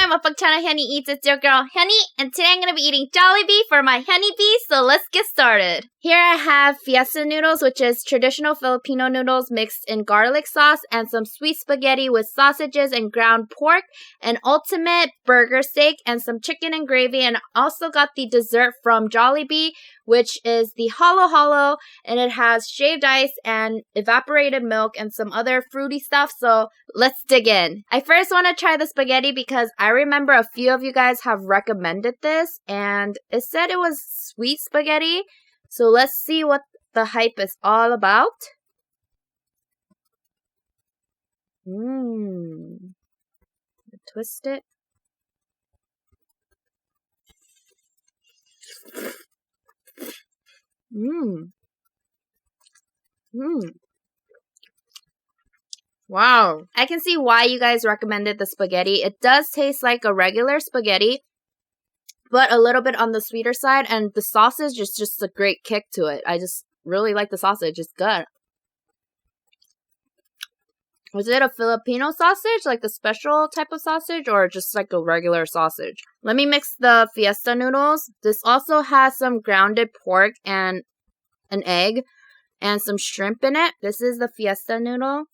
my mukbang channel, hyuneeEats. It's your girl, Hyune, and today I'm going to be eating Jollibee for my hyuneebee, so let's get started. Here I have Fiesta Noodles, which is traditional Filipino noodles mixed in garlic sauce, and some sweet spaghetti with sausages and ground pork, an ultimate burger steak, and some chicken and gravy, and also got the dessert from Jollibee, which is the halo halo, and it has shaved ice and evaporated milk and some other fruity stuff, so let's dig in. I first want to try the spaghetti because I remember a few of you guys have recommended this, and it said it was sweet spaghetti, so let's see what the hype is all about. Twist it. Wow. I can see why you guys recommended the spaghetti. It does taste like a regular spaghetti, but a little bit on the sweeter side, and the sausage is just a great kick to it. I just really like the sausage. It's good. Was it a Filipino sausage, like a special type of sausage, or just like a regular sausage? Let me mix the Fiesta noodles. This also has some grounded pork and an egg and some shrimp in it. This is the Fiesta noodle.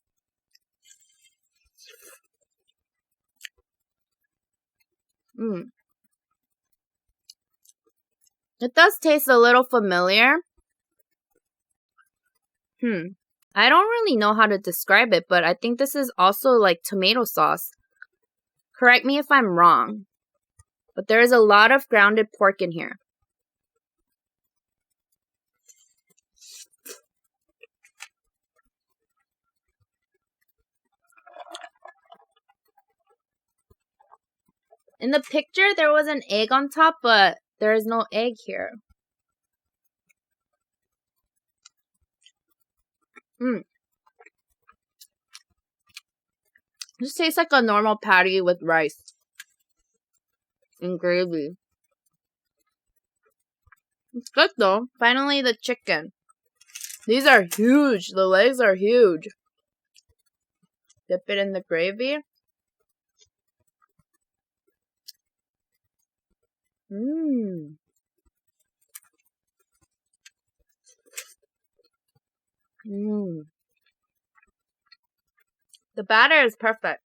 It does taste a little familiar. I don't really know how to describe it, but I think this is also like tomato sauce. Correct me if I'm wrong, but there is a lot of grounded pork in here. In the picture, there was an egg on top, but there is no egg here. This tastes like a normal patty with rice and gravy. It's good though. Finally, the chicken. These are huge. The legs are huge. Dip it in the gravy. The batter is perfect.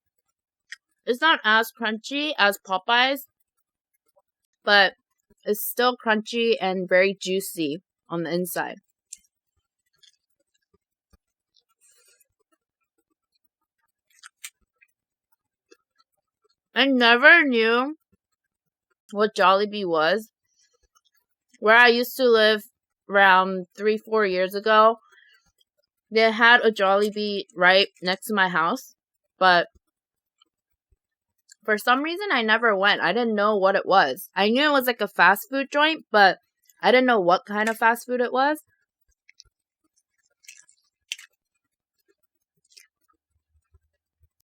It's not as crunchy as Popeyes, but it's still crunchy and very juicy on the inside. I never knew what Jollibee was. Where I used to live around 3-4 years ago, they had a Jollibee right next to my house, but for some reason I never went. I didn't know what it was. I knew it was like a fast food joint, but I didn't know what kind of fast food it was.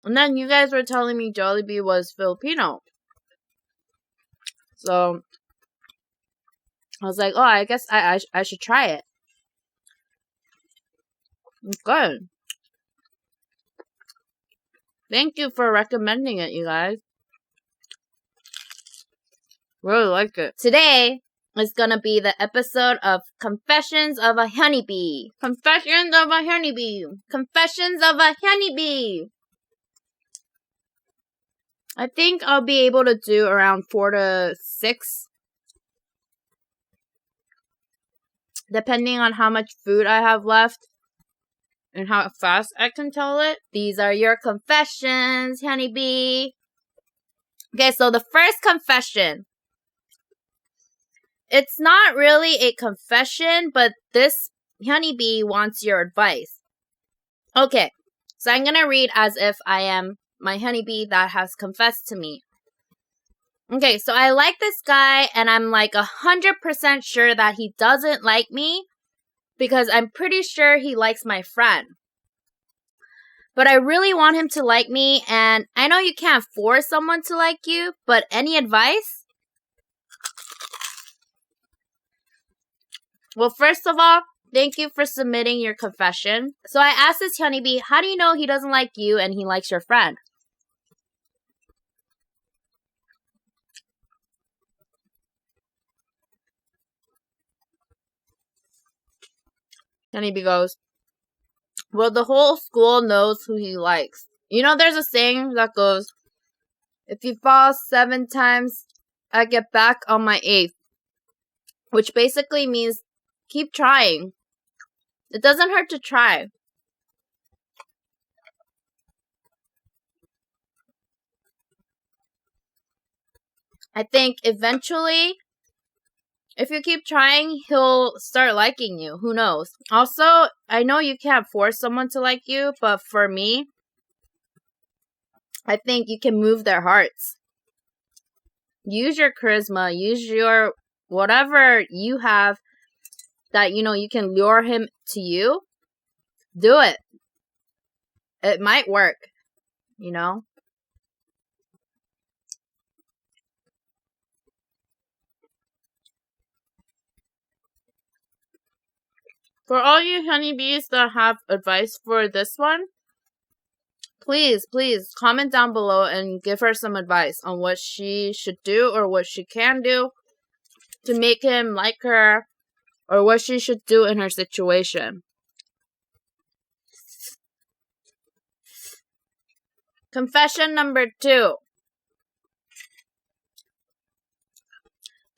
And then you guys were telling me Jollibee was Filipino. So I was like, oh, I guess I should try it. It's good. Thank you for recommending it, you guys. Really like it. Today is gonna be the episode of Confessions of a Hyuneebee. Confessions of a Hyuneebee. Confessions of a Hyuneebee. I think I'll be able to do around 4 to 6. Depending on how much food I have left and how fast I can tell it. These are your confessions, hyuneebee. Okay, so the first confession. It's not really a confession, but this hyuneebee wants your advice. Okay, so I'm gonna read as if I am my hyuneebee that has confessed to me. Okay, so I like this guy, and I'm like 100% sure that he doesn't like me because I'm pretty sure he likes my friend. But I really want him to like me, and I know you can't force someone to like you, but any advice? Well, first of all, thank you for submitting your confession. So I asked this hyuneebee, how do you know he doesn't like you and he likes your friend? Honeybee goes, well, the whole school knows who he likes. You know, there's a saying that goes, if you fall 7 times, I get back on my 8th. Which basically means keep trying. It doesn't hurt to try. I think eventually, if you keep trying, he'll start liking you. Who knows? Also, I know you can't force someone to like you, but for me, I think you can move their hearts. Use your charisma. Use your whatever you have that, you know, you can lure him to you. Do it. It might work, you know? For all you honeybees that have advice for this one, please comment down below and give her some advice on what she should do or what she can do to make him like her, or what she should do in her situation. Confession number 2.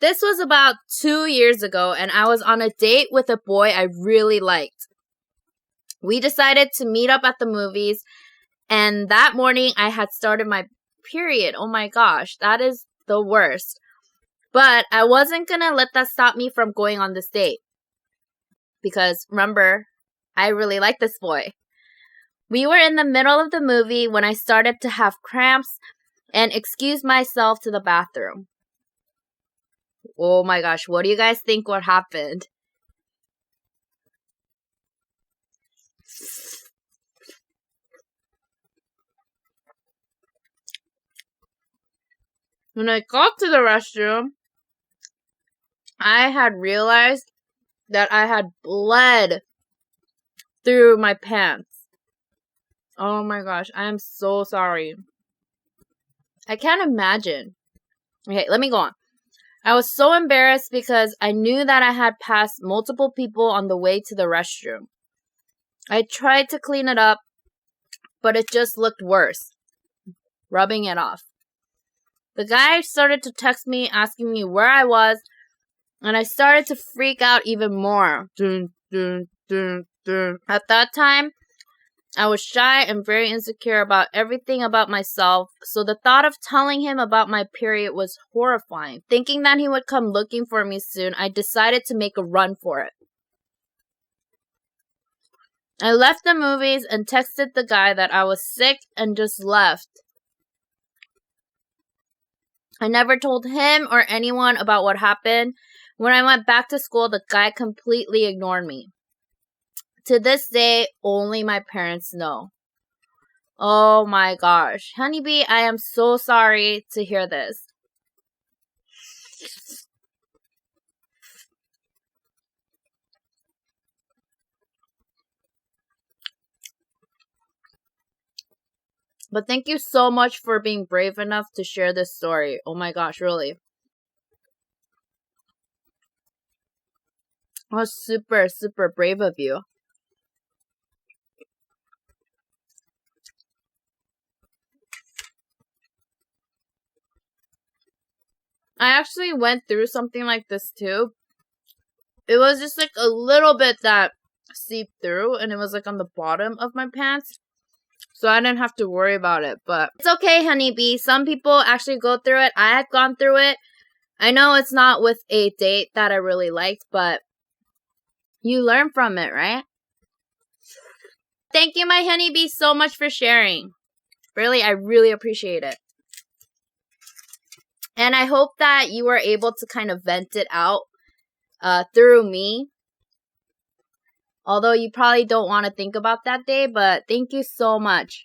This was about 2 years ago, and I was on a date with a boy I really liked. We decided to meet up at the movies, and that morning I had started my period. Oh my gosh, that is the worst. But I wasn't gonna let that stop me from going on this date. Because remember, I really like this boy. We were in the middle of the movie when I started to have cramps and excused myself to the bathroom. Oh my gosh, what do you guys think what happened? When I got to the restroom, I had realized that I had bled through my pants. Oh my gosh, I am so sorry. I can't imagine. Okay, let me go on. I was so embarrassed because I knew that I had passed multiple people on the way to the restroom. I tried to clean it up, but it just looked worse. Rubbing it off. The guy started to text me asking me where I was, and I started to freak out even more. Dun, dun, dun, dun. At that time, I was shy and very insecure about everything about myself, so the thought of telling him about my period was horrifying. Thinking that he would come looking for me soon, I decided to make a run for it. I left the movies and texted the guy that I was sick and just left. I never told him or anyone about what happened. When I went back to school, the guy completely ignored me. To this day, only my parents know. Oh my gosh. Honeybee, I am so sorry to hear this. But thank you so much for being brave enough to share this story. Oh my gosh, really. That was super, super brave of you. I actually went through something like this too. It was just like a little bit that seeped through, and it was like on the bottom of my pants. So I didn't have to worry about it. But it's okay, honeybee. Some people actually go through it. I had gone through it. I know it's not with a date that I really liked, but you learn from it, right? Thank you, my honeybee, so much for sharing. Really, I really appreciate it. And I hope that you were able to kind of vent it out through me. Although you probably don't want to think about that day, but thank you so much.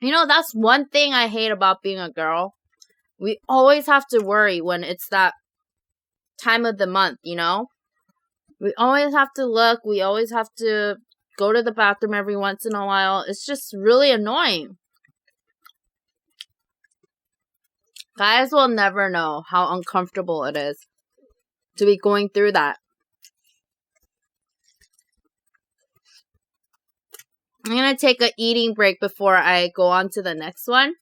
You know, that's one thing I hate about being a girl. We always have to worry when it's that time of the month, you know? We always have to look. We always have to go to the bathroom every once in a while. It's just really annoying. Guys will never know how uncomfortable it is to be going through that. I'm going to take an eating break before I go on to the next one.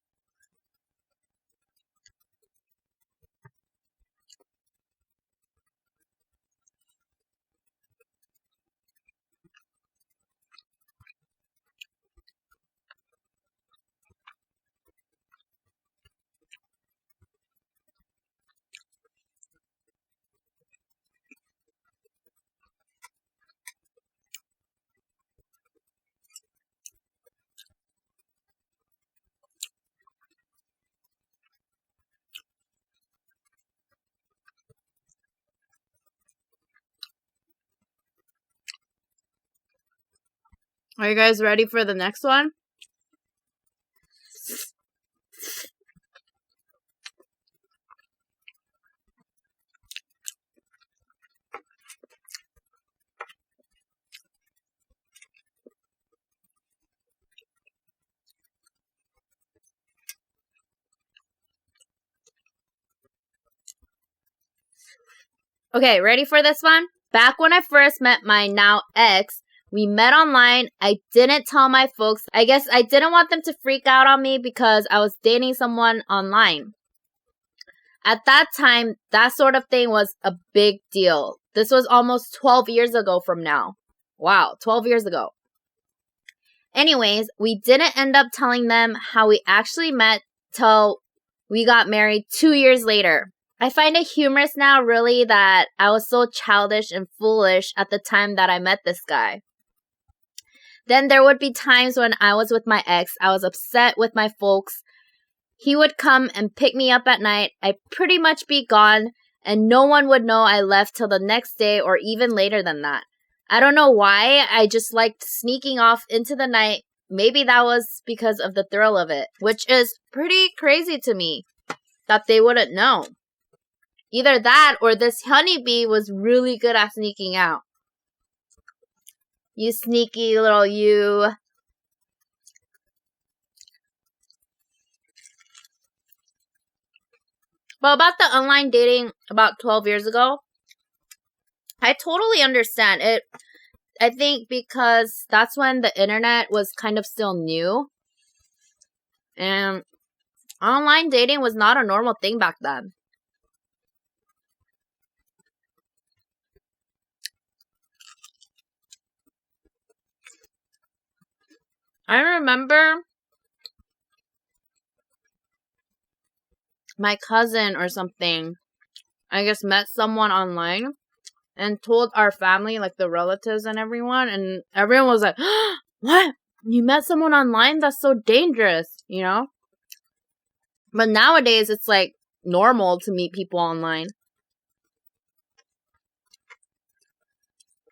Are you guys ready for the next one? Okay, ready for this one? Back when I first met my now ex, we met online. I didn't tell my folks. I guess I didn't want them to freak out on me because I was dating someone online. At that time, that sort of thing was a big deal. This was almost 12 years ago from now. Wow, 12 years ago. Anyways, we didn't end up telling them how we actually met till we got married 2 years later. I find it humorous now, really, that I was so childish and foolish at the time that I met this guy. Then there would be times when I was with my ex, I was upset with my folks. He would come and pick me up at night. I'd pretty much be gone, and no one would know I left till the next day or even later than that. I don't know why, I just liked sneaking off into the night. Maybe that was because of the thrill of it, which is pretty crazy to me, that they wouldn't know. Either that or this honeybee was really good at sneaking out. You sneaky little you. But about the online dating about 12 years ago, I totally understand it. I think because that's when the internet was kind of still new. And online dating was not a normal thing back then. I remember my cousin or something, I guess, met someone online and told our family, like the relatives and everyone, and everyone was like, what? You met someone online? That's so dangerous, you know? But nowadays, it's like normal to meet people online.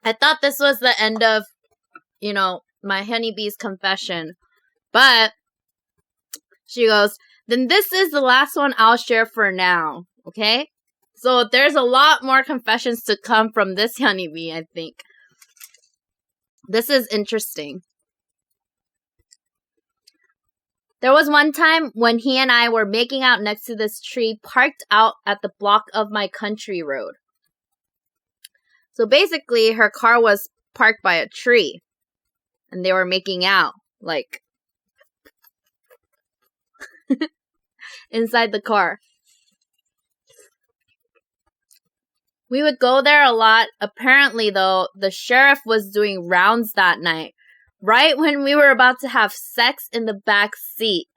I thought this was the end of, my honeybee's confession. But she goes, then this is the last one I'll share for now, okay? So there's a lot more confessions to come from this honeybee, I think. This is interesting. There was one time when he and I were making out next to this tree parked out at the block of my country road. So basically, her car was parked by a tree. And they were making out, like, inside the car. We would go there a lot. Apparently, though, the sheriff was doing rounds that night, right when we were about to have sex in the back seat.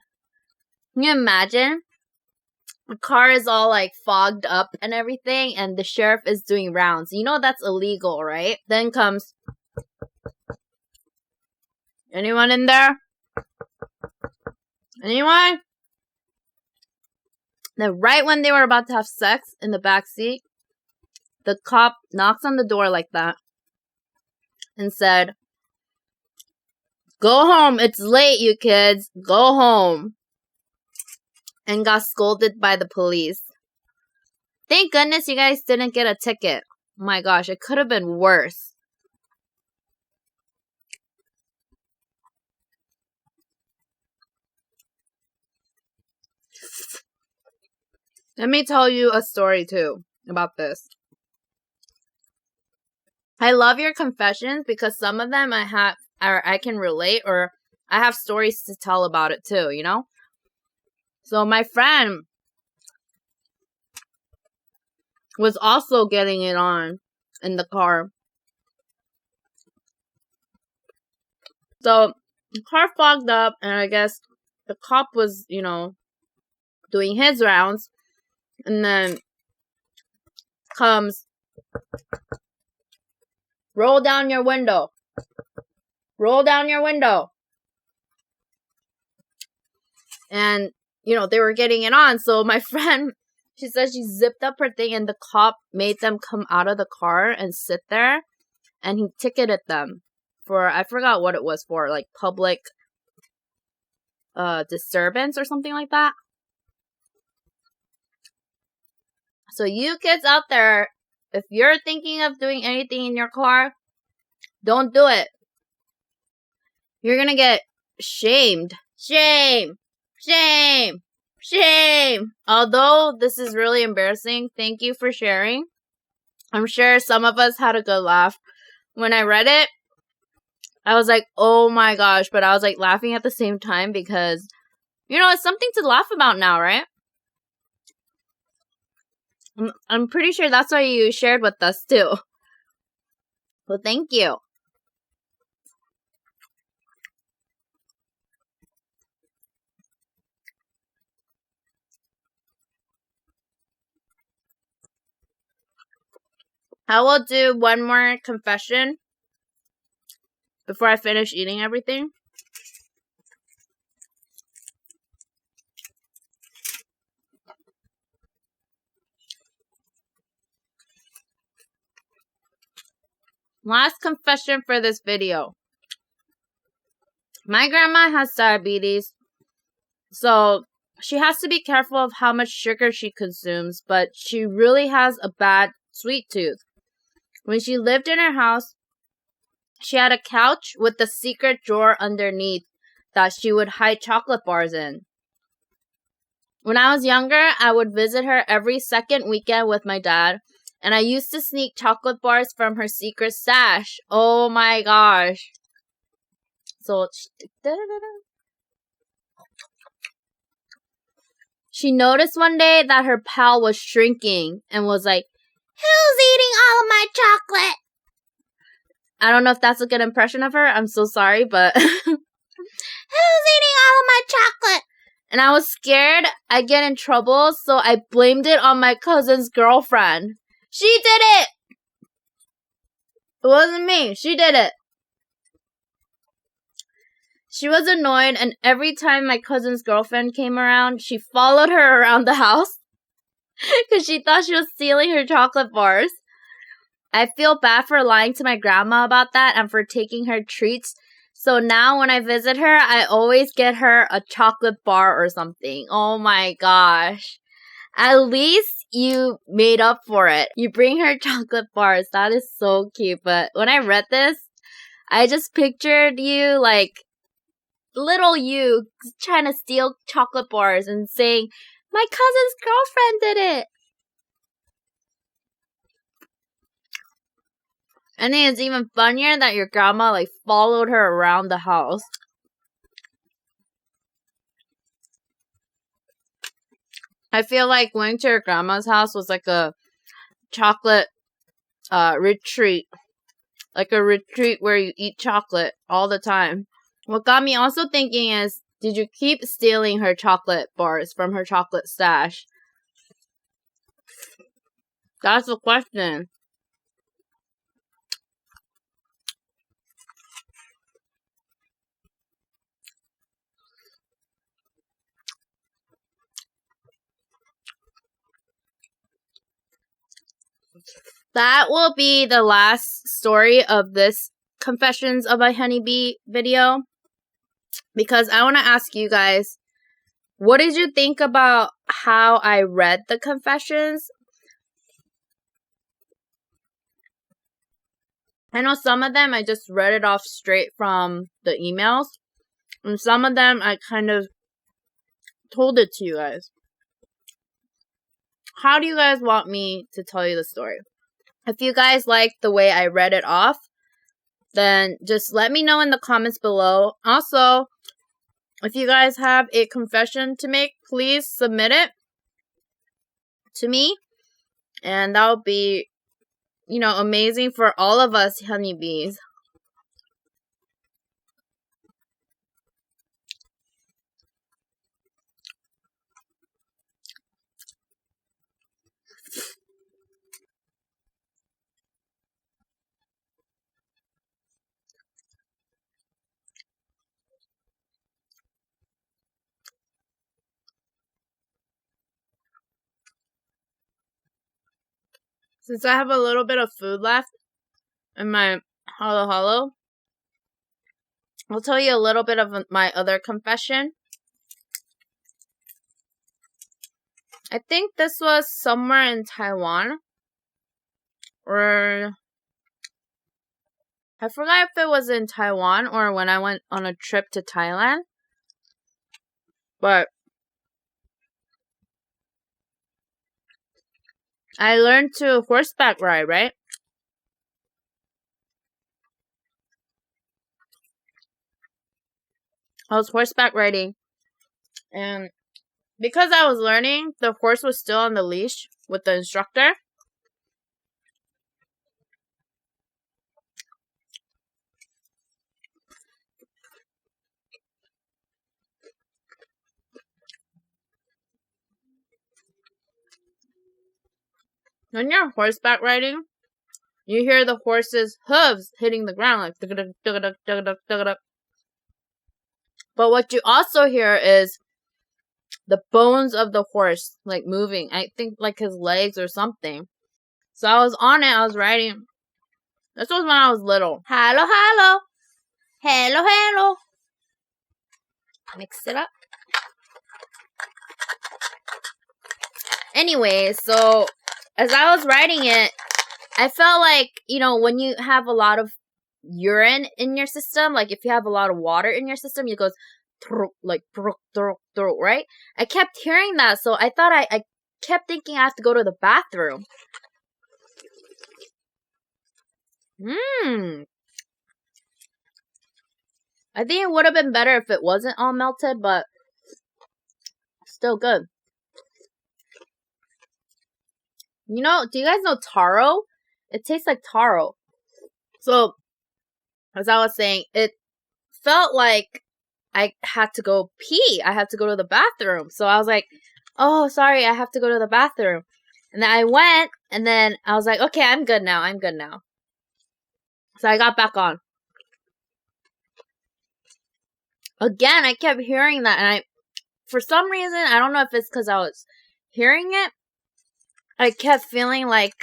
Can you imagine? The car is all, like, fogged up and everything, and the sheriff is doing rounds. You know that's illegal, right? Then comes... Anyone in there? Anyone? Then right when they were about to have sex in the back seat, the cop knocks on the door like that and said, go home, it's late, you kids, go home. And got scolded by the police. Thank goodness you guys didn't get a ticket. Oh my gosh, it could have been worse. Let me tell you a story too about this. I love your confessions because some of them I can relate, or I have stories to tell about it too, you know? So my friend was also getting it on in the car. So the car fogged up, and I guess the cop was, doing his rounds, and then comes, roll down your window. Roll down your window. And, they were getting it on. So my friend, she said she zipped up her thing, and the cop made them come out of the car and sit there. And he ticketed them for, I forgot what it was for, like public disturbance or something like that. So you kids out there, if you're thinking of doing anything in your car, don't do it. You're gonna get shamed. Shame! Shame! Shame! Although this is really embarrassing, thank you for sharing. I'm sure some of us had a good laugh. When I read it, I was like, oh my gosh, but I was like laughing at the same time because, it's something to laugh about now, right? I'm pretty sure that's why you shared with us too. Well, thank you. I will do one more confession before I finish eating everything. Last confession for this video. My grandma has diabetes, so she has to be careful of how much sugar she consumes, but she really has a bad sweet tooth. When she lived in her house, she had a couch with a secret drawer underneath that she would hide chocolate bars in. When I was younger, I would visit her every second weekend with my dad, and I used to sneak chocolate bars from her secret stash. Oh my gosh. So, she noticed one day that her pal was shrinking and was like, "Who's eating all of my chocolate?" I don't know if that's a good impression of her. I'm so sorry, but who's eating all of my chocolate? And I was scared I'd get in trouble, so I blamed it on my cousin's girlfriend. She did it! It wasn't me. She did it. She was annoyed, and every time my cousin's girlfriend came around, she followed her around the house because she thought she was stealing her chocolate bars. I feel bad for lying to my grandma about that and for taking her treats. So now when I visit her, I always get her a chocolate bar or something. Oh my gosh. At least you made up for it. You bring her chocolate bars. That is so cute. But when I read this, I just pictured you like little you trying to steal chocolate bars and saying, "My cousin's girlfriend did it." I think it's even funnier that your grandma like followed her around the house. I feel like going to your grandma's house was like a chocolate retreat. Like a retreat where you eat chocolate all the time. What got me also thinking is, did you keep stealing her chocolate bars from her chocolate stash? That's the question. That will be the last story of this Confessions of a Honeybee video. Because I want to ask you guys, what did you think about how I read the confessions? I know some of them I just read it off straight from the emails. And some of them I kind of told it to you guys. how do you guys want me to tell you the story? If you guys like the way I read it off, then just let me know in the comments below. Also, if you guys have a confession to make, please submit it to me. And that would be, amazing for all of us honeybees. Since I have a little bit of food left in my halo, I'll tell you a little bit of my other confession. I think this was somewhere in Taiwan. Or I forgot if it was in Taiwan or when I went on a trip to Thailand. But I learned to horseback ride, right? I was horseback riding. And because I was learning, the horse was still on the leash with the instructor. When you're horseback riding, you hear the horse's hooves hitting the ground like dug-a-dug, dug-a-dug, dug-a-dug, dug-a-dug. But what you also hear is the bones of the horse like moving. I think like his legs or something. So I was on it, I was riding. This was when I was little. Hello, hello. Hello, hello. Mix it up. Anyway, so as I was riding it, I felt like, when you have a lot of urine in your system, like if you have a lot of water in your system, it goes like, right? I kept hearing that, so I thought I kept thinking I have to go to the bathroom. I think it would have been better if it wasn't all melted, but still good. Do you guys know taro? It tastes like taro. So, as I was saying, it felt like I had to go pee. I had to go to the bathroom. So I was like, oh, sorry, I have to go to the bathroom. And then I went, and then I was like, okay, I'm good now. So I got back on. Again, I kept hearing that, and for some reason, I don't know if it's because I was hearing it, I kept feeling like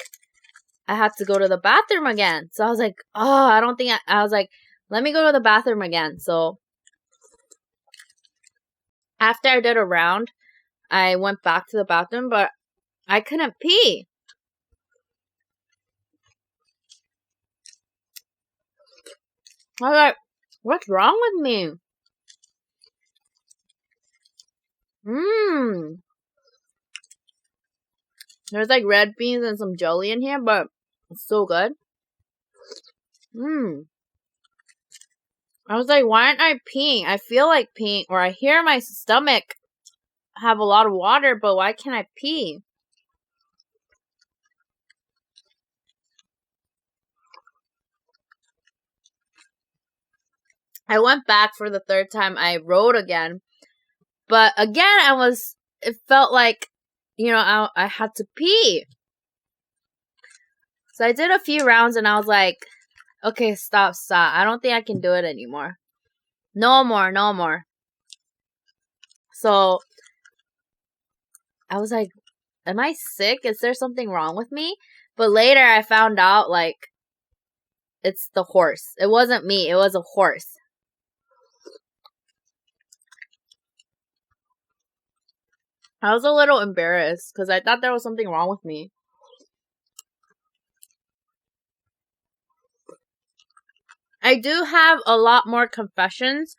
I had to go to the bathroom again. So I was like, oh, I don't think I was like, let me go to the bathroom again. So after I did a round, I went back to the bathroom, but I couldn't pee. I was like, what's wrong with me? There's like red beans and some jelly in here, but it's so good. I was like, why aren't I peeing? I feel like peeing, or I hear my stomach have a lot of water, but why can't I pee? I went back for the third time. I rode again. But again, it felt like, I had to pee. So I did a few rounds and I was like, okay, stop. I don't think I can do it anymore. No more. So I was like, am I sick? Is there something wrong with me? But later I found out, like, it's the horse. It wasn't me. It was a horse. I was a little embarrassed because I thought there was something wrong with me. I do have a lot more confessions.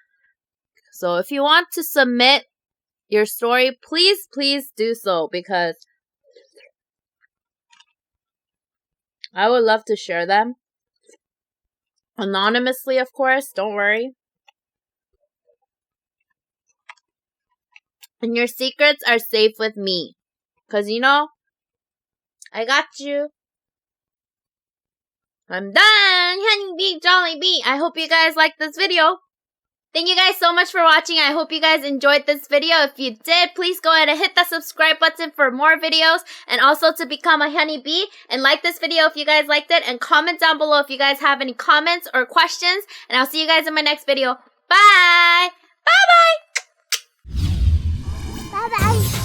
So if you want to submit your story, please do so, because I would love to share them. Anonymously, of course. Don't worry. And your secrets are safe with me. Because, you know, I got you. I'm done. Honeybee, Jollibee. I hope you guys liked this video. Thank you guys so much for watching. I hope you guys enjoyed this video. If you did, please go ahead and hit the subscribe button for more videos. And also to become a honeybee. And like this video if you guys liked it. And comment down below if you guys have any comments or questions. And I'll see you guys in my next video. Bye. Bye-bye. Bye-bye.